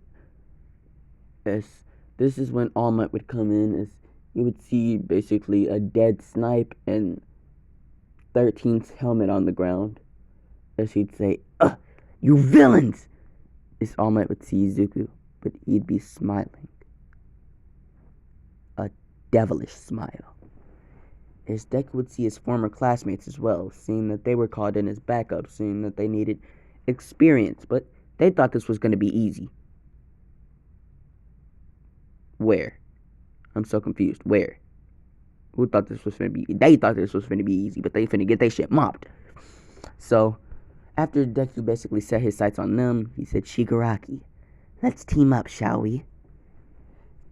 As this is when All Might would come in, as you would see basically a dead Snipe and 13's helmet on the ground. As he'd say, "You villains!" As All Might would see Izuku, but he'd be smiling. A devilish smile. As Deku would see his former classmates as well, seeing that they were called in as backup, seeing that they needed experience, but they thought this was going to be easy. Where? I'm so confused. Where? Who thought this was finna be? They thought this was finna be easy, but they finna get their shit mopped. So, after Deku basically set his sights on them, he said, Shigaraki, let's team up, shall we?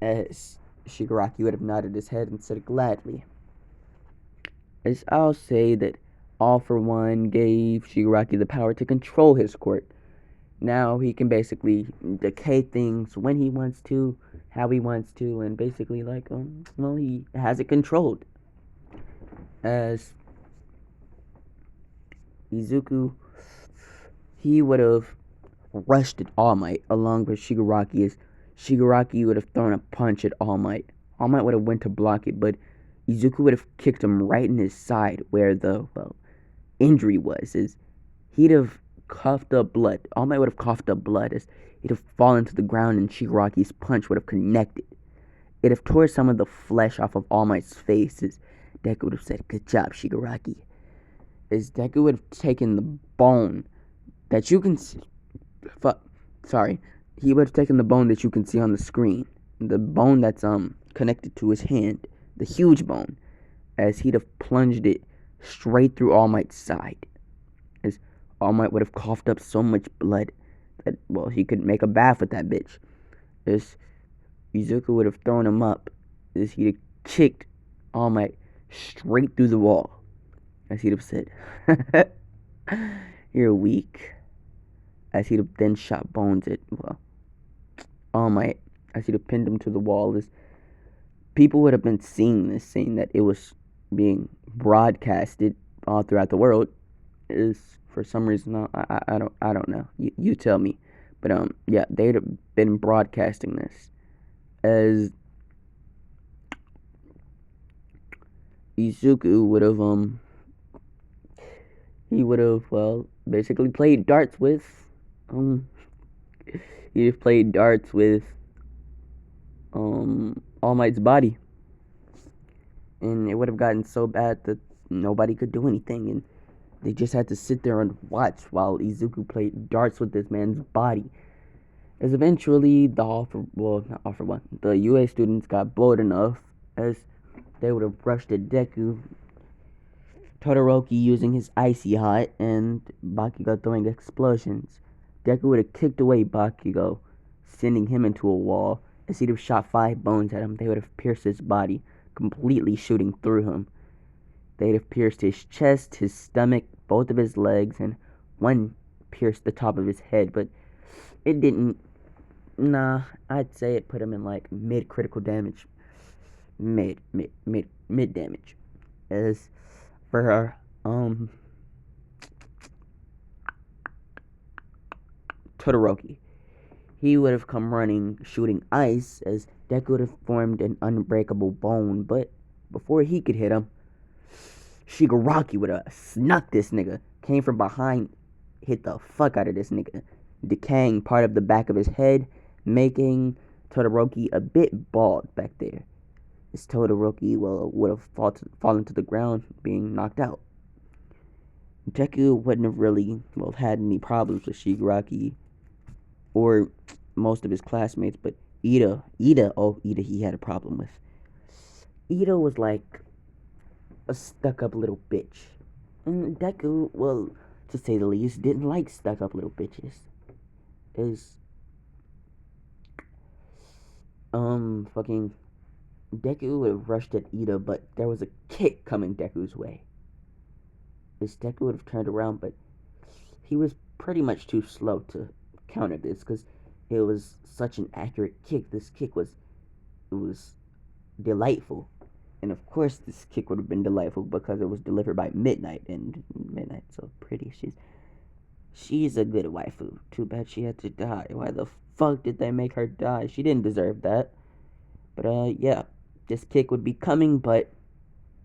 As Shigaraki would have nodded his head and said, gladly. As I'll say that All for One gave Shigaraki the power to control his court. Now he can basically decay things when he wants to, how he wants to, and basically he has it controlled. As Izuku, he would have rushed at All Might along with Shigaraki, as Shigaraki would have thrown a punch at All Might. All Might would have went to block it, but Izuku would have kicked him right in his side where the injury was. As he'd have coughed up blood. All Might would have coughed up blood as he'd have fallen to the ground and Shigaraki's punch would have connected. It'd have tore some of the flesh off of All Might's face as Deku would have said, good job, Shigaraki. As Deku would have taken the bone that you can see. He would have taken the bone that you can see on the screen. The bone that's connected to his hand. The huge bone. As he'd have plunged it straight through All Might's side. As All Might would have coughed up so much blood that, he could make a bath with that bitch. As Izuku would have thrown him up. As he'd have kicked All Might straight through the wall. As he'd have said, you're weak. As he'd have then shot bones at, All Might. As he'd have pinned him to the wall. As people would have been seeing this, saying that it was being broadcasted all throughout the world. Is for some reason, I don't know. You tell me. But yeah, they'd have been broadcasting this as Izuku would have he would have basically played darts with he'd have played darts with All Might's body, and it would have gotten so bad that nobody could do anything, and they just had to sit there and watch while Izuku played darts with this man's body. As eventually the UA students got bored enough as they would have rushed at Deku, Todoroki using his icy hot, and Bakugo throwing explosions. Deku would have kicked away Bakugo, sending him into a wall. As he'd have shot 5 bones at him, they would have pierced his body, completely shooting through him. They'd have pierced his chest, his stomach, both of his legs, and one pierced the top of his head, but it didn't. Nah, I'd say it put him in mid critical damage. Mid damage. As for Todoroki, he would have come running, shooting ice, as Deku would have formed an unbreakable bone, but before he could hit him, Shigaraki would have snuck this nigga, came from behind, hit the fuck out of this nigga, decaying part of the back of his head, making Todoroki a bit bald back there. As Todoroki would have fallen to the ground, being knocked out. Deku wouldn't have really had any problems with Shigaraki or most of his classmates, but Ida he had a problem with. Ida was like a stuck-up little bitch. And Deku, to say the least, didn't like stuck-up little bitches. Fucking Deku would have rushed at Ida, but there was a kick coming Deku's way. Deku would have turned around, but he was pretty much too slow to counter this, because it was such an accurate kick. This kick was delightful. And of course this kick would have been delightful because it was delivered by Midnight, and Midnight's so pretty. She's a good waifu. Too bad she had to die. Why the fuck did they make her die? She didn't deserve that. But yeah, this kick would be coming, but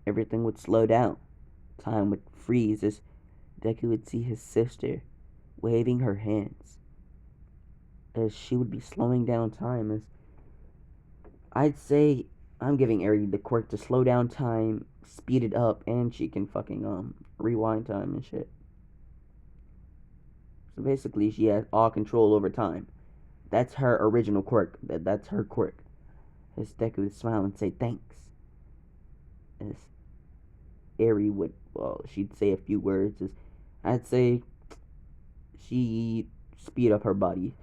everything would slow down. Time would freeze as Deku would see his sister waving her hands, as she would be slowing down time. As I'd say, I'm giving Eri the quirk to slow down time, speed it up, and she can fucking rewind time and shit. So basically, she has all control over time. That's her original quirk. That's her quirk. As Deku would smile and say thanks. As Eri would, well, she'd say a few words. As I'd say she speed up her body.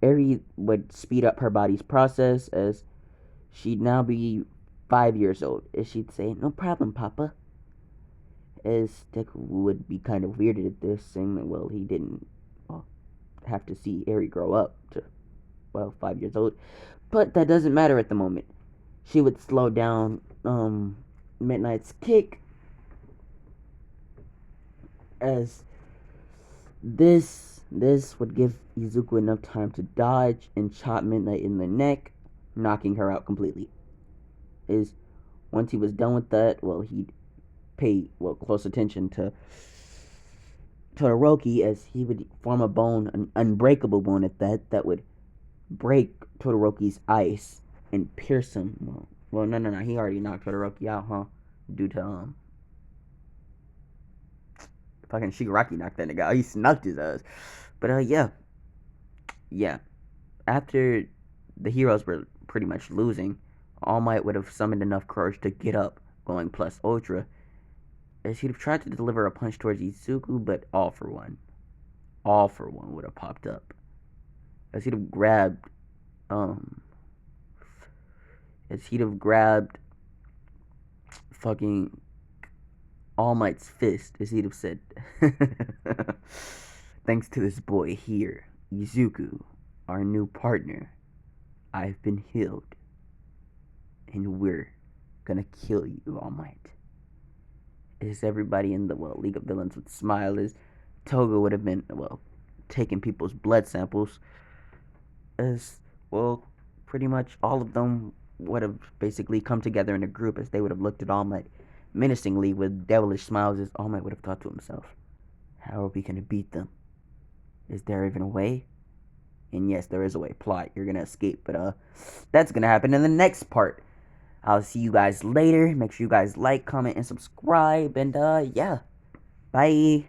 Eri would speed up her body's process as she'd now be 5 years old. As she'd say, "No problem, Papa." As Deku would be kind of weirded at this, saying that, well, he didn't well, have to see Eri grow up to, well, 5 years old. But that doesn't matter at the moment. She would slow down Midnight's kick as this would give Izuku enough time to dodge and chop Midnight in the neck, knocking her out completely. Is once he was done with that, well, he'd pay close attention to Todoroki as he would form a bone, an unbreakable bone at that would break Todoroki's ice and pierce him. Well, no, he already knocked Todoroki out, huh? Due to fucking Shigaraki knocked that nigga out. He snuck his ass. But yeah. After the heroes were pretty much losing, All Might would have summoned enough courage to get up, going plus ultra, as he'd have tried to deliver a punch towards Izuku, but All for One would have popped up, as he'd have grabbed fucking All Might's fist, as he'd have said, "Thanks to this boy here, Izuku, our new partner, I've been healed, and we're gonna kill you, All Might." As everybody in the League of Villains would smile, as Toga would have been taking people's blood samples, as pretty much all of them would have basically come together in a group, as they would have looked at All Might menacingly with devilish smiles, as All Might would have thought to himself, "How are we gonna beat them? Is there even a way?" And yes, there is a way. Plot, you're gonna escape, but that's gonna happen in the next part. I'll see you guys later. Make sure you guys like, comment, and subscribe, and yeah, bye.